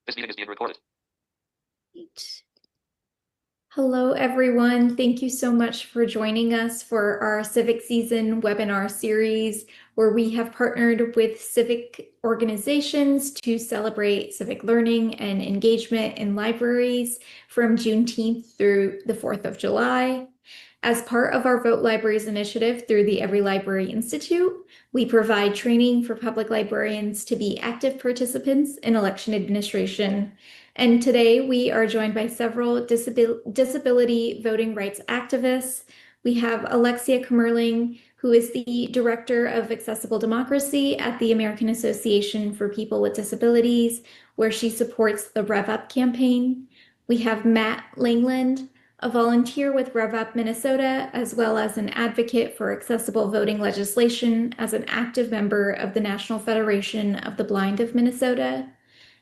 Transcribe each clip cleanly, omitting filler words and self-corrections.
This meeting is being recorded. Great. Hello, everyone. Thank you so much for joining us for our Civic Season webinar series, where we have partnered with civic organizations to celebrate civic learning and engagement in libraries from Juneteenth through the 4th of July. As part of our Vote Libraries initiative through the Every Library Institute, we provide training for public librarians to be active participants in election administration. And today we are joined by several disability voting rights activists. We have Alexia Kamerling, who is the Director of Accessible Democracy at the American Association for People with Disabilities, where she supports the REV UP campaign. We have Matt Langland, a volunteer with REV UP Minnesota, as well as an advocate for accessible voting legislation as an active member of the National Federation of the Blind of Minnesota.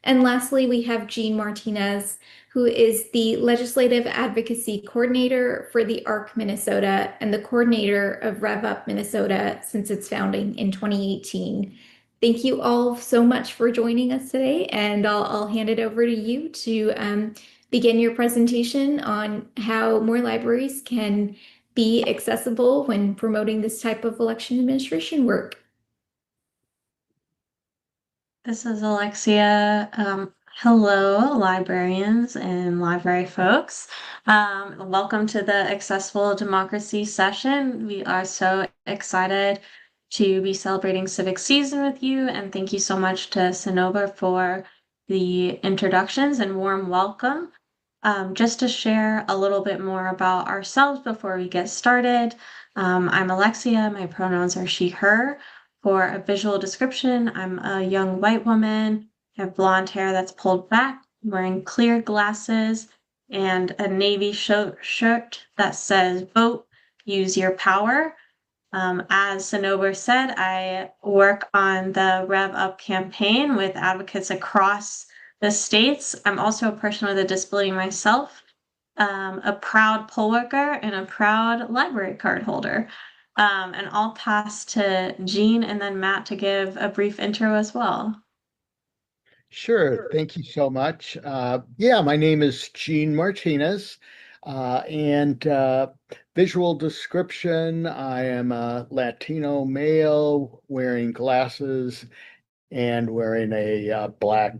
And lastly, we have Jean Martinez, who is the Legislative Advocacy Coordinator for the ARC Minnesota and the coordinator of REV UP Minnesota since its founding in 2018. Thank you all so much for joining us today, and I'll hand it over to you to begin your presentation on how more libraries can be accessible when promoting this type of election administration work. This is Alexia. Hello, librarians and library folks. Welcome to the Accessible Democracy session. We are so excited to be celebrating Civic Season with you, and thank you so much to Sonova for the introductions and warm welcome. Just to share a little bit more about ourselves before we get started, I'm Alexia. My pronouns are she, her. For a visual description, I'm a young white woman. I have blonde hair that's pulled back, wearing clear glasses, and a navy shirt that says, "Vote, use your power." As Sanober said, I work on the REV UP campaign with advocates across the states. I'm also a person with a disability myself, a proud poll worker and a proud library card holder. And I'll pass to Jean and then Matt to give a brief intro as well. Sure. Thank you so much. My name is Gene Martinez, and visual description, I am a Latino male wearing glasses and wearing a black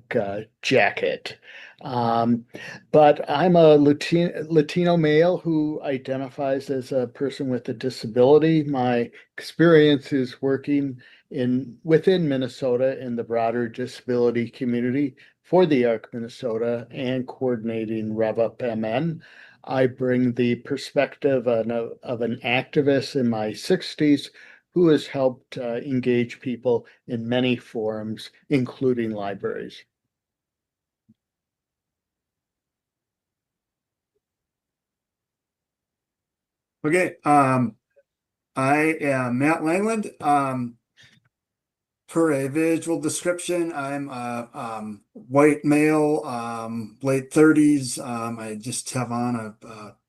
jacket. But I'm a Latino male who identifies as a person with a disability. My experience is working within Minnesota in the broader disability community for the ARC Minnesota and coordinating REV UP MN. I bring the perspective of an activist in my 60s who has helped engage people in many forums, including libraries. Okay, I am Matt Langland. Per a visual description, I'm a white male, late 30s. I just have on a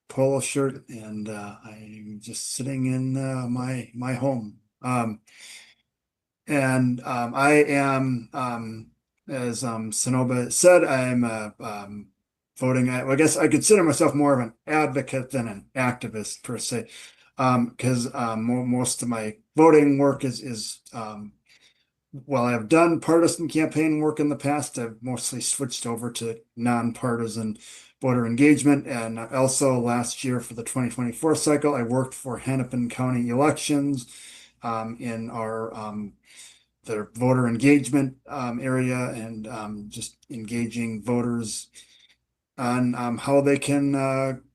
polo shirt, and I'm just sitting in my home. I am, as Sonoba said, I'm voting. I guess I consider myself more of an advocate than an activist per se, because most of my voting work is while I've done partisan campaign work in the past, I've mostly switched over to nonpartisan voter engagement. And also last year for the 2024 cycle, I worked for Hennepin County elections in our the voter engagement area, and just engaging voters on how they can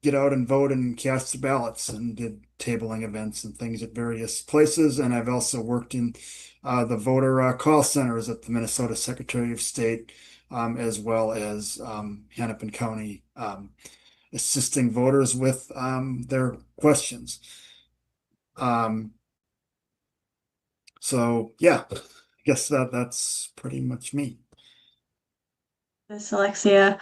get out and vote and cast their ballots, and did tabling events and things at various places. And I've also worked in the voter call centers at the Minnesota Secretary of State, as well as Hennepin County, assisting voters with their questions. So yeah, I guess that's pretty much me. Thanks, Alexia.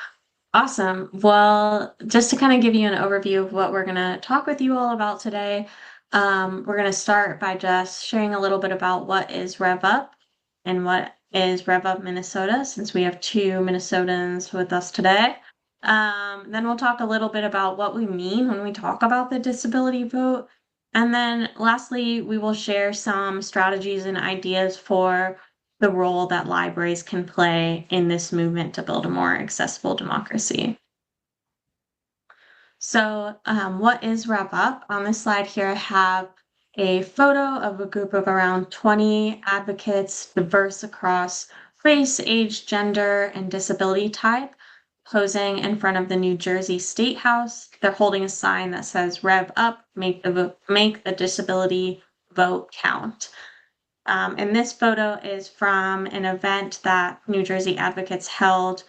Awesome. Well, just to kind of give you an overview of what we're going to talk with you all about today, we're going to start by just sharing a little bit about what is REV UP and what is REV UP Minnesota, since we have 2 Minnesotans with us today. Then we'll talk a little bit about what we mean when we talk about the disability vote. And then lastly, we will share some strategies and ideas for the role that libraries can play in this movement to build a more accessible democracy. So what is REV UP? On this slide here, I have a photo of a group of around 20 advocates, diverse across race, age, gender, and disability type, posing in front of the New Jersey State House. They're holding a sign that says "Rev Up, make the disability vote count." And this photo is from an event that New Jersey advocates held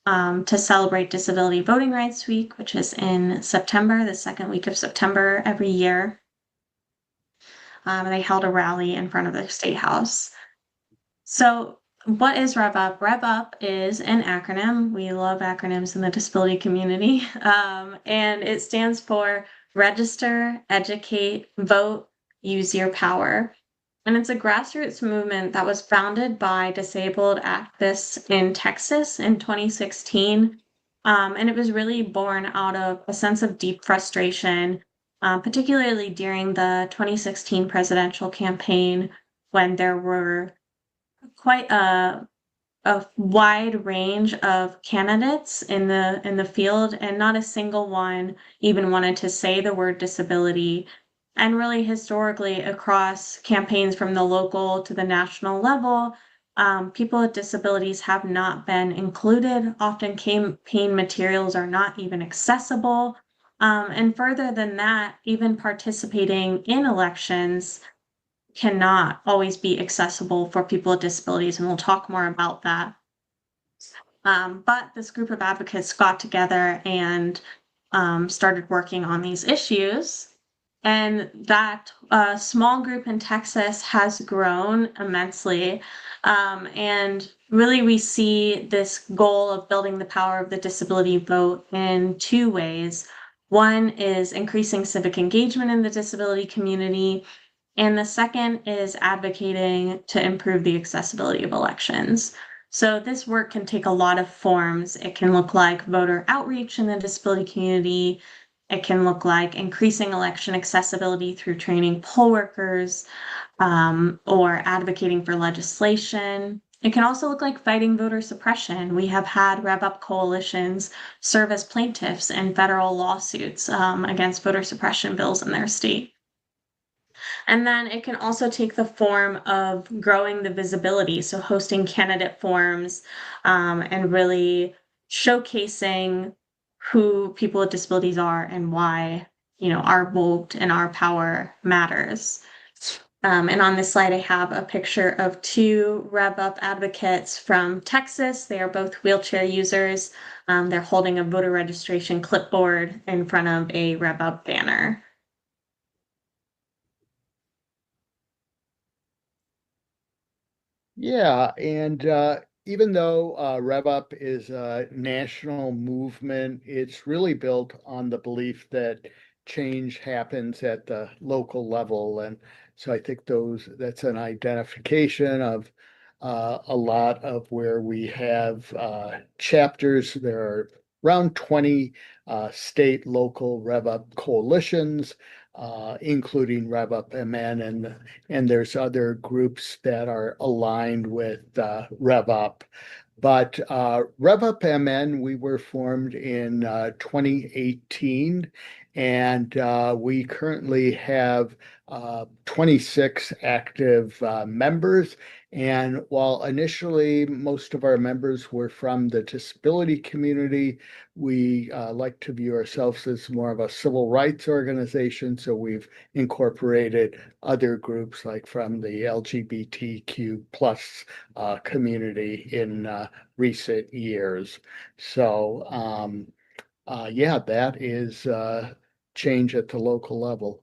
to celebrate Disability Voting Rights Week, which is in September, the second week of September every year. They held a rally in front of the State House. So what is REV UP? REV UP is an acronym. We love acronyms in the disability community. And it stands for Register, Educate, Vote, Use Your Power. And it's a grassroots movement that was founded by disabled activists in Texas in 2016. And it was really born out of a sense of deep frustration, particularly during the 2016 presidential campaign, when there were quite a wide range of candidates in the field, and not a single one even wanted to say the word disability. And really, historically, across campaigns from the local to the national level, people with disabilities have not been included. Often campaign materials are not even accessible. And further than that, even participating in elections cannot always be accessible for people with disabilities, and we'll talk more about that. But this group of advocates got together and started working on these issues. And that small group in Texas has grown immensely. And really, we see this goal of building the power of the disability vote in 2 ways. One is increasing civic engagement in the disability community, and the second is advocating to improve the accessibility of elections. So this work can take a lot of forms. It can look like voter outreach in the disability community. It can look like increasing election accessibility through training poll workers, or advocating for legislation. It can also look like fighting voter suppression. We have had REV UP coalitions serve as plaintiffs in federal lawsuits against voter suppression bills in their state. And then it can also take the form of growing the visibility, so hosting candidate forums, and really showcasing who people with disabilities are and why, our vote and our power matters. And on this slide, I have a picture of 2 REV UP advocates from Texas. They are both wheelchair users. They're holding a voter registration clipboard in front of a REV UP banner. Yeah, and even though Rev Up is a national movement, it's really built on the belief that change happens at the local level. And so I think that's an identification of a lot of where we have chapters. There are around 20 state, local Rev Up coalitions, including Rev Up MN, and there's other groups that are aligned with Rev Up. But Rev Up MN, we were formed in 2018, and we currently have 26 active members. And while initially most of our members were from the disability community, we like to view ourselves as more of a civil rights organization. So we've incorporated other groups like from the LGBTQ plus community in recent years. So yeah, that is change at the local level.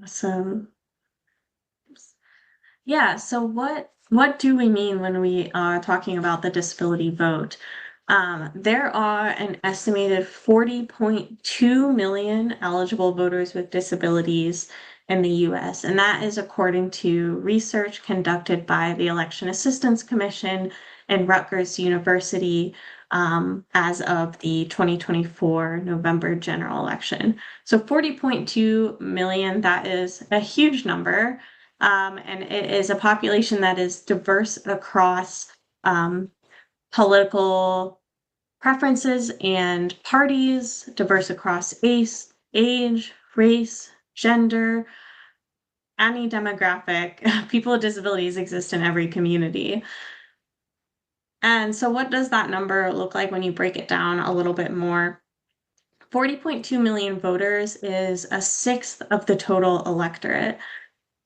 Awesome. Yeah, so what do we mean when we are talking about the disability vote? There are an estimated 40.2 million eligible voters with disabilities in the US. And that is according to research conducted by the Election Assistance Commission and Rutgers University as of the 2024 November general election. So 40.2 million, that is a huge number. And it is a population that is diverse across political preferences and parties, diverse across age, race, gender, any demographic. People with disabilities exist in every community. And so what does that number look like when you break it down a little bit more? 40.2 million voters is a sixth of the total electorate.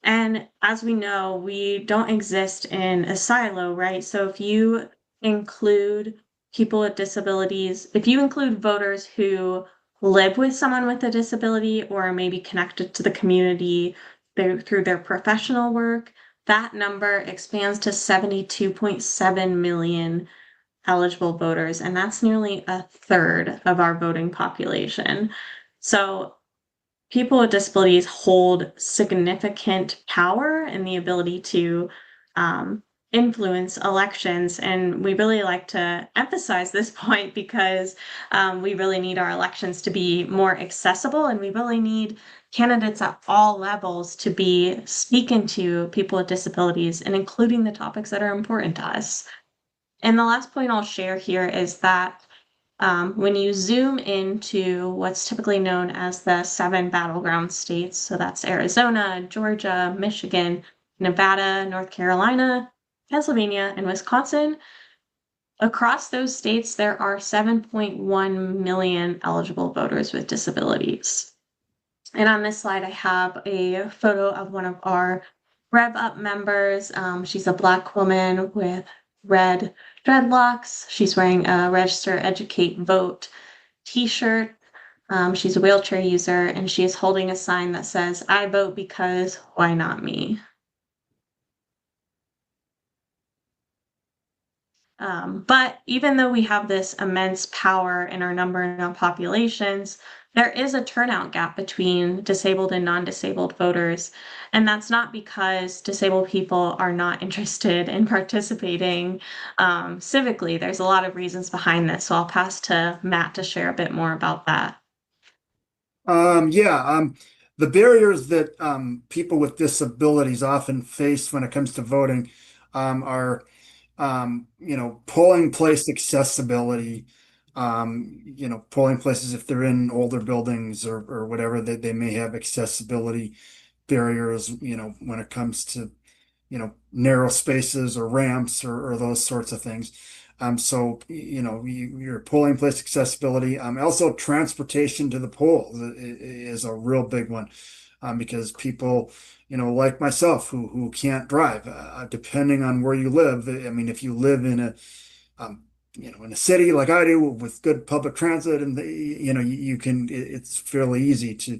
And as we know, we don't exist in a silo, right? So if you include people with disabilities, if you include voters who live with someone with a disability or are maybe connected to the community through their professional work, that number expands to 72.7 million eligible voters, and that's nearly a third of our voting population. So people with disabilities hold significant power and the ability to influence elections. And we really like to emphasize this point because we really need our elections to be more accessible, and we really need candidates at all levels to be speaking to people with disabilities and including the topics that are important to us. And the last point I'll share here is that when you zoom into what's typically known as the 7 battleground states, so that's Arizona, Georgia, Michigan, Nevada, North Carolina, Pennsylvania, and Wisconsin, across those states, there are 7.1 million eligible voters with disabilities. And on this slide, I have a photo of one of our REV UP members. She's a Black woman with red dreadlocks. She's wearing a Register, Educate, Vote t-shirt. She's a wheelchair user, and she is holding a sign that says, "I vote because why not me?" But even though we have this immense power in our number and our populations, there is a turnout gap between disabled and non-disabled voters. And that's not because disabled people are not interested in participating civically. There's a lot of reasons behind this. So I'll pass to Matt to share a bit more about that. The barriers that people with disabilities often face when it comes to voting are polling place accessibility, polling places if they're in older buildings or whatever, they may have accessibility barriers, when it comes to, narrow spaces or ramps or those sorts of things. Your polling place accessibility, also transportation to the polls is a real big one, because people, like myself who can't drive, depending on where you live. I mean, if you live in in a city like I do with good public transit, and you can, it's fairly easy to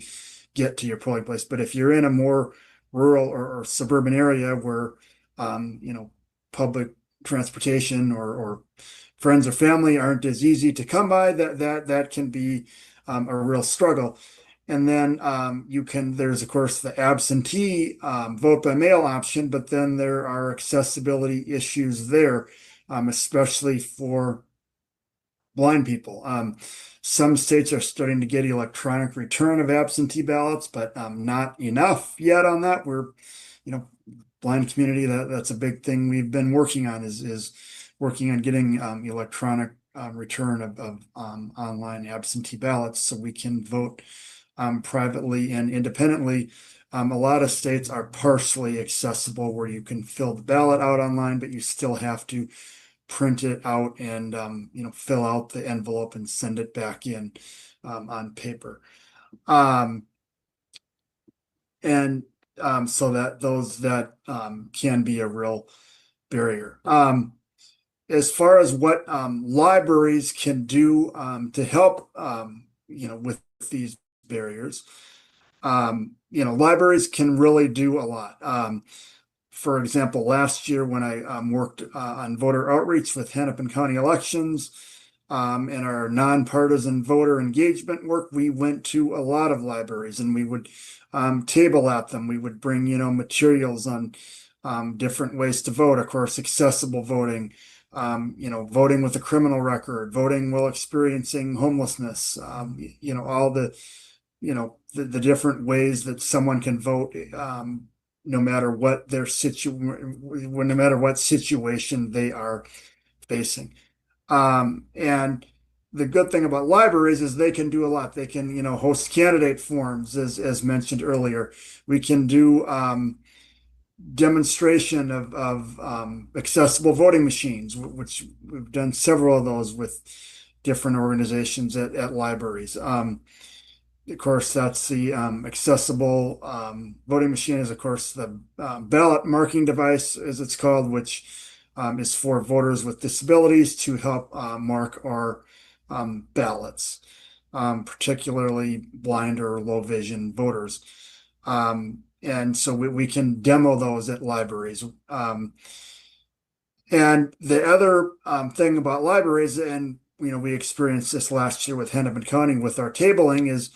get to your polling place. But if you're in a more rural or suburban area where, public transportation or friends or family aren't as easy to come by, that can be a real struggle. And then there's of course the absentee vote by mail option, but then there are accessibility issues there, especially for blind people. Some states are starting to get electronic return of absentee ballots, but not enough yet on that. We're, blind community, that's a big thing we've been working on, is working on getting electronic return of online absentee ballots so we can vote privately and independently. A lot of states are partially accessible where you can fill the ballot out online, but you still have to print it out and fill out the envelope and send it back in on paper. So that can be a real barrier. As far as what libraries can do to help with these barriers, libraries can really do a lot. For example, last year when I worked on voter outreach with Hennepin County elections and our nonpartisan voter engagement work, we went to a lot of libraries, and we would table at them. We would bring, materials on different ways to vote, of course, accessible voting, voting with a criminal record, voting while experiencing homelessness, all the different ways that someone can vote, no matter what no matter what situation they are facing. And the good thing about libraries is they can do a lot. They can, host candidate forums, as mentioned earlier. We can do demonstration of accessible voting machines, which we've done several of those with different organizations at libraries. Of course, that's the accessible voting machine is, of course, the ballot marking device, as it's called, which is for voters with disabilities to help mark our ballots, particularly blind or low vision voters. And so we can demo those at libraries. And the other thing about libraries, and we experienced this last year with Hennepin County with our tabling, is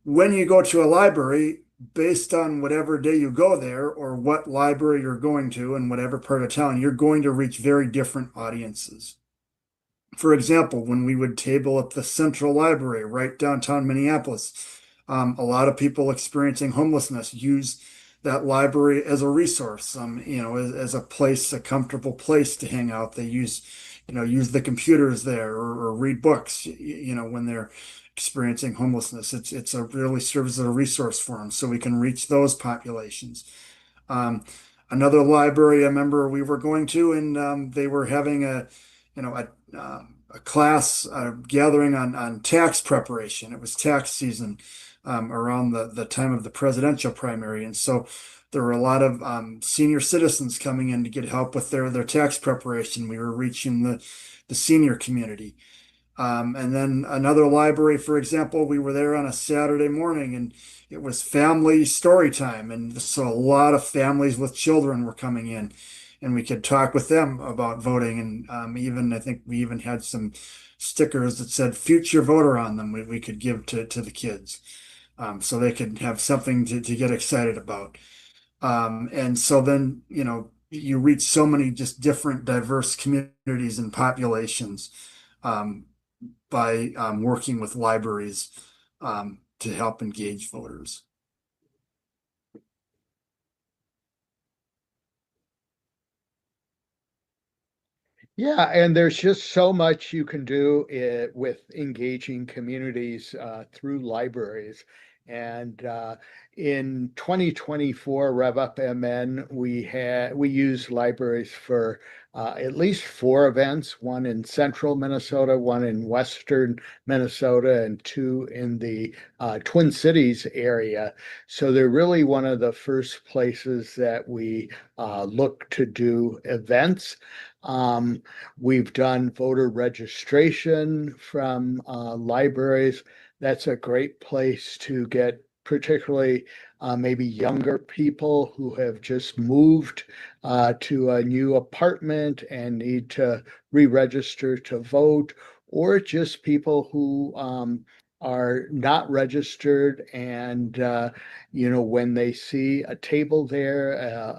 when you go to a library, based on whatever day you go there or what library you're going to in whatever part of town, you're going to reach very different audiences. For example, when we would table at the Central Library right downtown Minneapolis, a lot of people experiencing homelessness use that library as a resource, as a place, a comfortable place to hang out. They use the computers there or read books, when they're experiencing homelessness. It's a really serves as a resource for them, so we can reach those populations. Another library I remember we were going to, and they were having a class gathering on tax preparation. It was tax season around the time of the presidential primary, and so there were a lot of senior citizens coming in to get help with their tax preparation. We were reaching the senior community. And then another library, for example, we were there on a Saturday morning and it was family story time. And so a lot of families with children were coming in and we could talk with them about voting. And I think we even had some stickers that said future voter on them we could give to the kids, so they could have something to get excited about. And so then, you reach so many just different diverse communities and populations. By working with libraries to help engage voters. Yeah, and there's just so much you can do with engaging communities through libraries. And in 2024 Rev Up MN, we used libraries for at least four events: one in central Minnesota, one in western Minnesota, and two in the Twin Cities area. So they're really one of the first places that we look to do events. We've done voter registration from libraries. That's a great place to get particularly maybe younger people who have just moved to a new apartment and need to re-register to vote, or just people who are not registered and when they see a table there,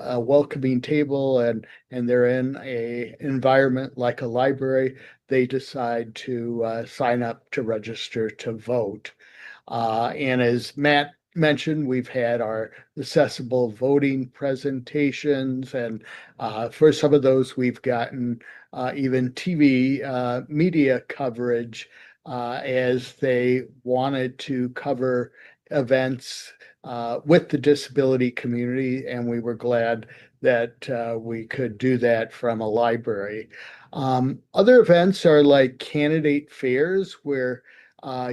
a welcoming table, and they're in a environment like a library, they decide to sign up to register to vote. And as Matt mentioned, we've had our accessible voting presentations, and for some of those, we've gotten even TV media coverage as they wanted to cover events with the disability community, and we were glad that we could do that from a library. Other events are like candidate fairs, where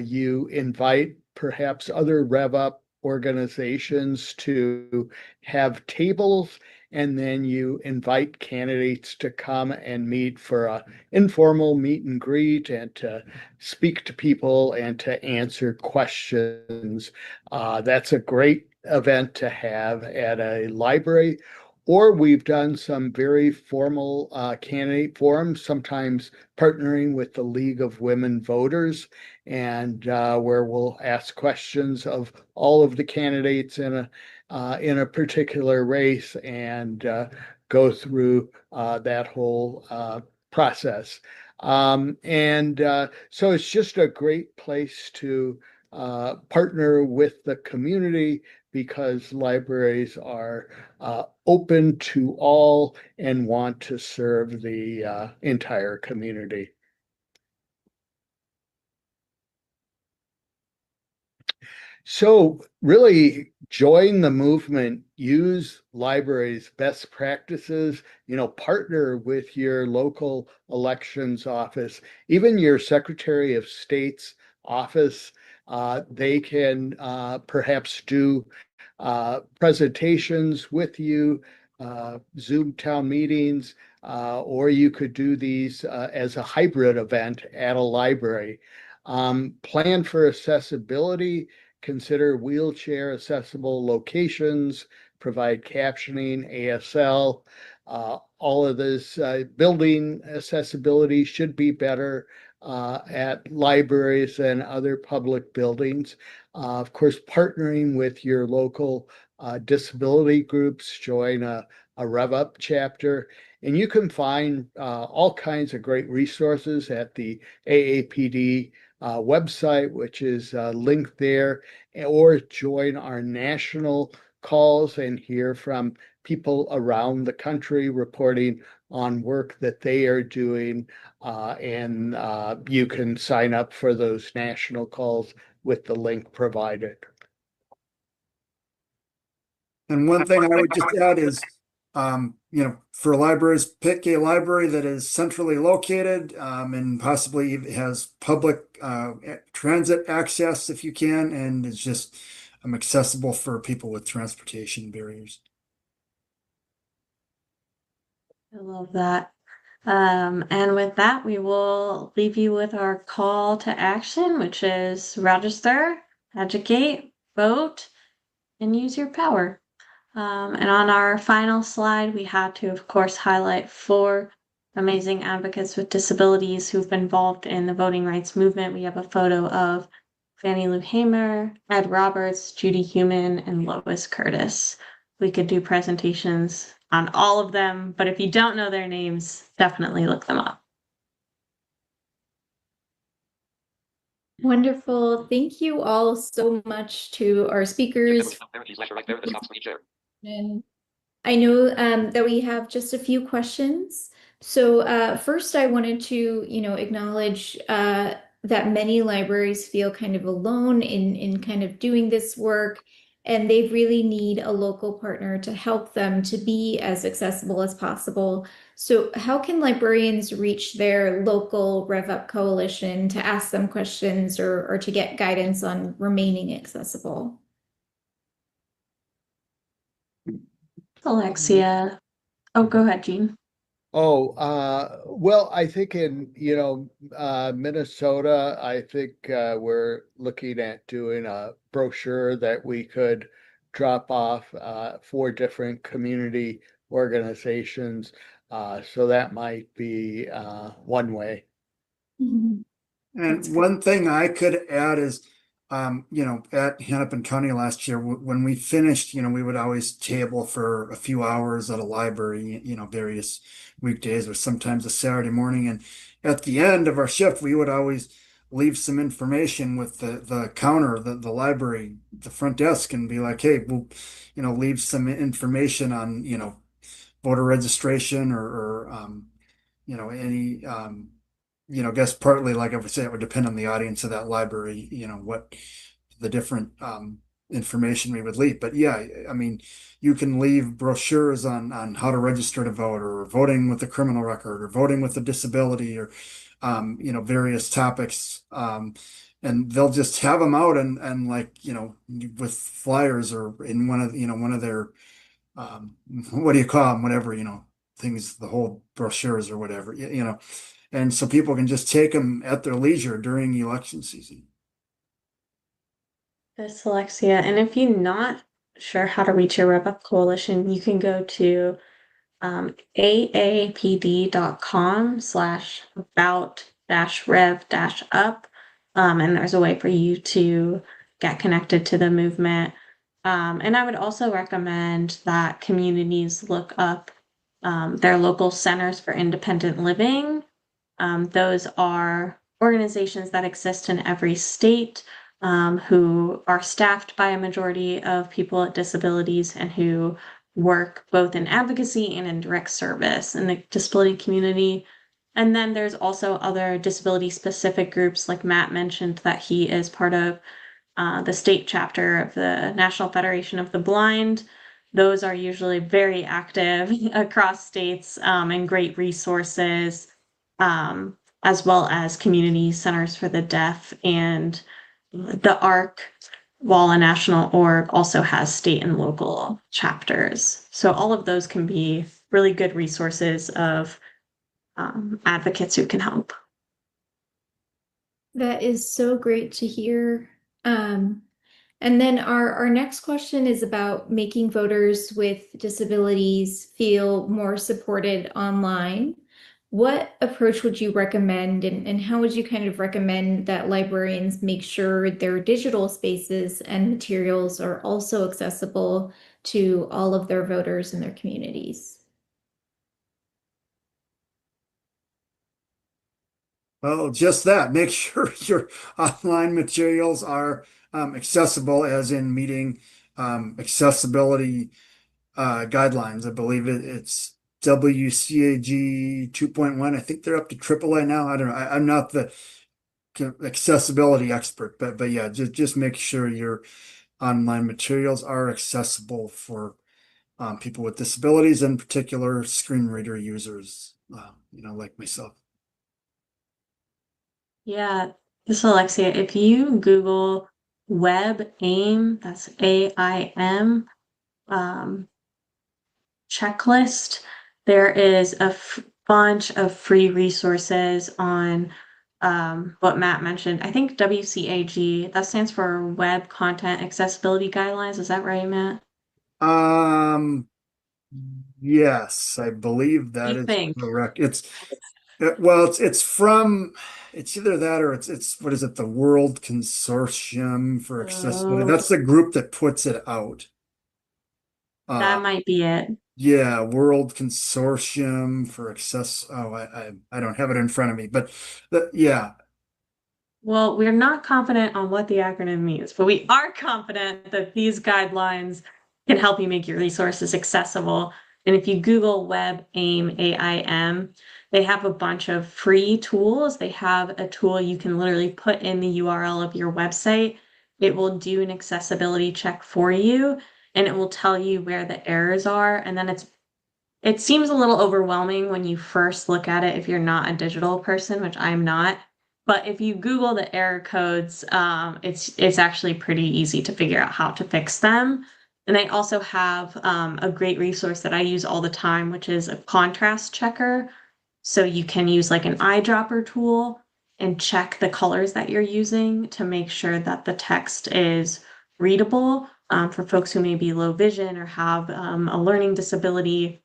you invite perhaps other Rev Up organizations to have tables, and then you invite candidates to come and meet for a informal meet and greet and to speak to people and to answer questions. That's a great event to have at a library. or we've done some very formal candidate forums, sometimes partnering with the League of Women Voters, and where we'll ask questions of all of the candidates in a particular race and go through that whole process. So it's just a great place to partner with the community because libraries are open to all and want to serve the entire community. So really join the movement, use libraries' best practices, partner with your local elections office, even your Secretary of State's office. They can perhaps do presentations with you, Zoom town meetings, or you could do these as a hybrid event at a library. Plan for accessibility, consider wheelchair accessible locations, provide captioning, ASL. All of this building accessibility should be better at libraries and other public buildings. Of course, partnering with your local disability groups, join a REV UP chapter, and you can find all kinds of great resources at the AAPD website, which is linked there, or join our national calls and hear from people around the country reporting on work that they are doing. And you can sign up for those national calls with the link provided. And one thing I would just add is, for libraries, pick a library that is centrally located, and possibly has public transit access if you can, and is just accessible for people with transportation barriers. I love that. And with that, we will leave you with our call to action, which is register, educate, vote, and use your power. And on our final slide, we had to, of course, highlight 4 amazing advocates with disabilities who've been involved in the voting rights movement. We have a photo of Fannie Lou Hamer, Ed Roberts, Judy Heumann, and Lois Curtis. We could do presentations on all of them, but if you don't know their names, definitely look them up. Wonderful. Thank you all so much to our speakers. And I know that we have just a few questions. So first I wanted to, acknowledge that many libraries feel kind of alone in kind of doing this work, and they really need a local partner to help them to be as accessible as possible. So how can librarians reach their local REV UP coalition to ask them questions or to get guidance on remaining accessible? Alexia. Oh, go ahead, Jean. Oh, well, I think in, Minnesota, I think we're looking at doing a brochure that we could drop off for different community organizations. So that might be one way. Mhm. And That's one thing I could add is, at Hennepin County last year, when we finished, we would always table for a few hours at a library, various weekdays or sometimes a Saturday morning. And at the end of our shift, we would always leave some information with the counter, the library, the front desk, and be like, hey, we'll, leave some information on, voter registration or any, I guess partly, like I would say, it would depend on the audience of that library, what the different information we would leave. But yeah, I mean, you can leave brochures on how to register to vote, or voting with a criminal record, or voting with a disability, or various topics. And they'll just have them out and like, with flyers or in one of their what do you call them? Whatever, things, the whole brochures or whatever, and so people can just take them at their leisure during election season. This Alexia, and if you're not sure how to reach your Rev Up Coalition, you can go to aapd.com/about-rev-up. And there's a way for you to get connected to the movement. And I would also recommend that communities look up their local centers for independent living. Those are organizations that exist in every state, who are staffed by a majority of people with disabilities and who work both in advocacy and in direct service in the disability community. And then there's also other disability specific groups, like Matt mentioned, that he is part of, the state chapter of the National Federation of the Blind. Those are usually very active across states, and great resources, um, as well as community centers for the deaf. And the ARC, while a national org, also has state and local chapters. So all of those can be really good resources of, advocates who can help. That is so great to hear. And then our next question is about making voters with disabilities feel more supported online. What approach would you recommend, and how would you kind of recommend that librarians make sure their digital spaces and materials are also accessible to all of their voters in their communities? Well, just that. Make sure your online materials are accessible, as in meeting accessibility guidelines. I believe it's WCAG 2.1. I think they're up to AAA now. I don't know. I'm not the accessibility expert, but yeah, just make sure your online materials are accessible for people with disabilities, in particular screen reader users, like myself. Yeah, this is Alexia. If you Google Web AIM, that's AIM, um, checklist, there is a bunch of free resources on, what Matt mentioned. I think WCAG, that stands for Web Content Accessibility Guidelines. Is that right, Matt? Um, yes, I believe that You is think? correct. Well, it's from, it's either that or it's what is it, the World Consortium for Accessibility. Oh, That's the group that puts it out. Uh, that might be it. yeah, World Consortium for Access. Oh, I don't have it in front of me, but yeah, Well, we're not confident on what the acronym means, but we are confident that these guidelines can help you make your resources accessible. And if you Google Web AIM, AIM, they have a bunch of free tools. They have a tool you can literally put in the URL of your website. It will do an accessibility check for you, and it will tell you where the errors are. And then it seems a little overwhelming when you first look at it if you're not a digital person, which I'm not. But if you Google the error codes, it's actually pretty easy to figure out how to fix them. And they also have, a great resource that I use all the time, which is a contrast checker. So you can use like an eyedropper tool and check the colors that you're using to make sure that the text is readable, for folks who may be low vision or have, a learning disability.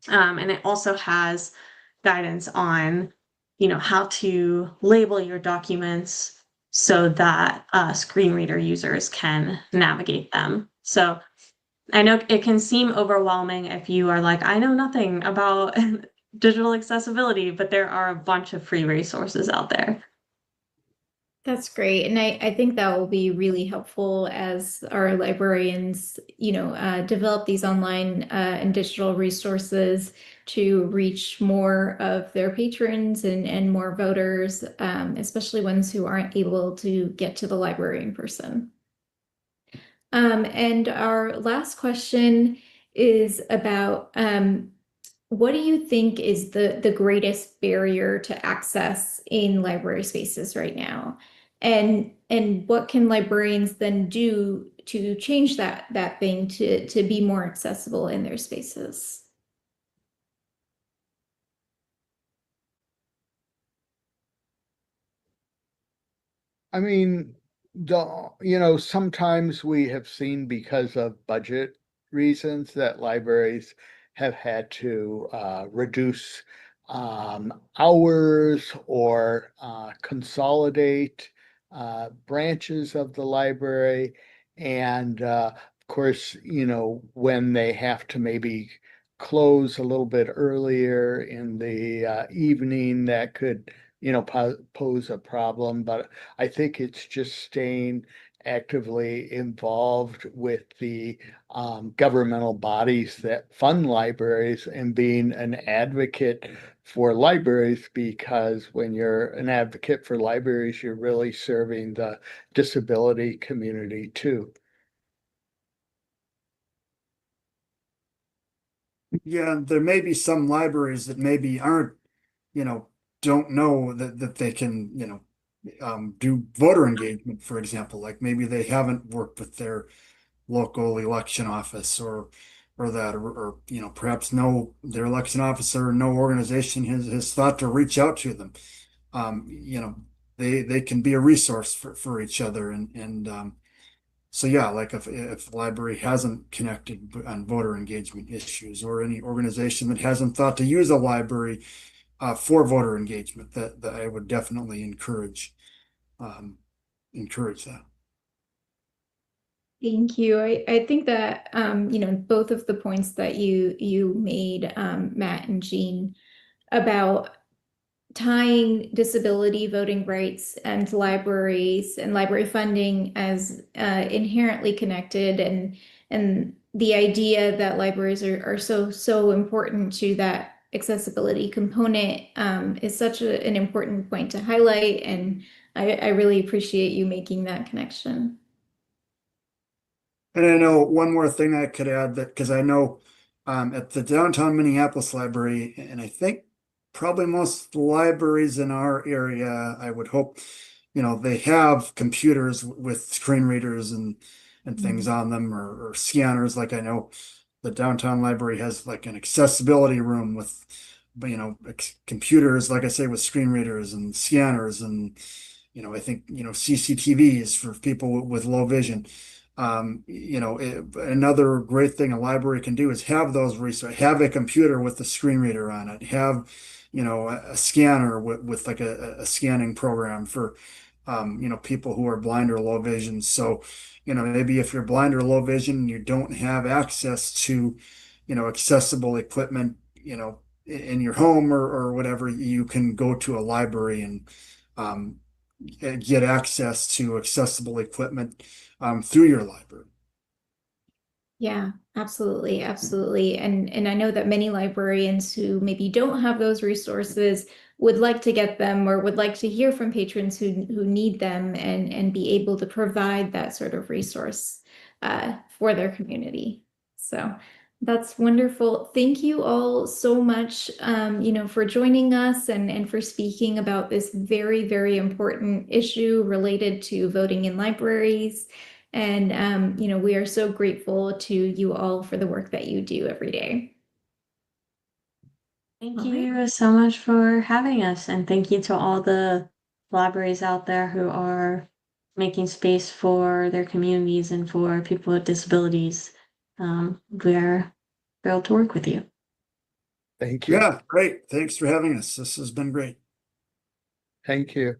And it also has guidance on, how to label your documents so that, screen reader users can navigate them. So I know it can seem overwhelming if you are like, I know nothing about digital accessibility, but there are a bunch of free resources out there. That's great. And I think that will be really helpful as our librarians, develop these online and digital resources to reach more of their patrons and more voters, especially ones who aren't able to get to the library in person. And our last question is about what do you think is the greatest barrier to access in library spaces right now? And what can librarians then do to change that thing to be more accessible in their spaces? I mean, sometimes we have seen because of budget reasons that libraries have had to reduce hours or consolidate branches of the library. And of course, when they have to maybe close a little bit earlier in the evening, that could, pose a problem. But I think it's just staying actively involved with the governmental bodies that fund libraries and being an advocate for libraries, because when you're an advocate for libraries, you're really serving the disability community too. Yeah, there may be some libraries that maybe aren't, don't know that they can, do voter engagement, for example. Like maybe they haven't worked with their local election office or that, or perhaps their election officer or no organization has thought to reach out to them. Um, you know, they can be a resource for each other, and so yeah, like if the library hasn't connected on voter engagement issues, or any organization that hasn't thought to use a library for voter engagement, that I would definitely um, encourage that. Thank you. I think that both of the points that you made, Matt and Jean, about tying disability voting rights and libraries and library funding as inherently connected, and the idea that libraries are so important to that accessibility component is such an important point to highlight, and I really appreciate you making that connection. And I know one more thing I could add, that because I know at the downtown Minneapolis library, and I think probably most libraries in our area, I would hope, they have computers with screen readers and things on them, or scanners. Like I know the downtown library has like an accessibility room with, computers, like I say, with screen readers and scanners, and I think CCTVs for people with low vision. Another great thing a library can do is have those resources, have a computer with a screen reader on it, have, a scanner with like a scanning program for, people who are blind or low vision. So, maybe if you're blind or low vision, you don't have access to, accessible equipment, in your home or whatever, you can go to a library um, and get access to accessible equipment through your library. Yeah, absolutely, absolutely. And I know that many librarians who maybe don't have those resources would like to get them, or would like to hear from patrons who need them, and be able to provide that sort of resource for their community. So that's wonderful. Thank you all so much, for joining us, and for speaking about this very, very important issue related to voting in libraries. And, we are so grateful to you all for the work that you do every day. Thank All right. you so much for having us, and thank you to all the libraries out there who are making space for their communities and for people with disabilities. We are thrilled to work with you. Thank you. Yeah, great. Thanks for having us. This has been great. Thank you.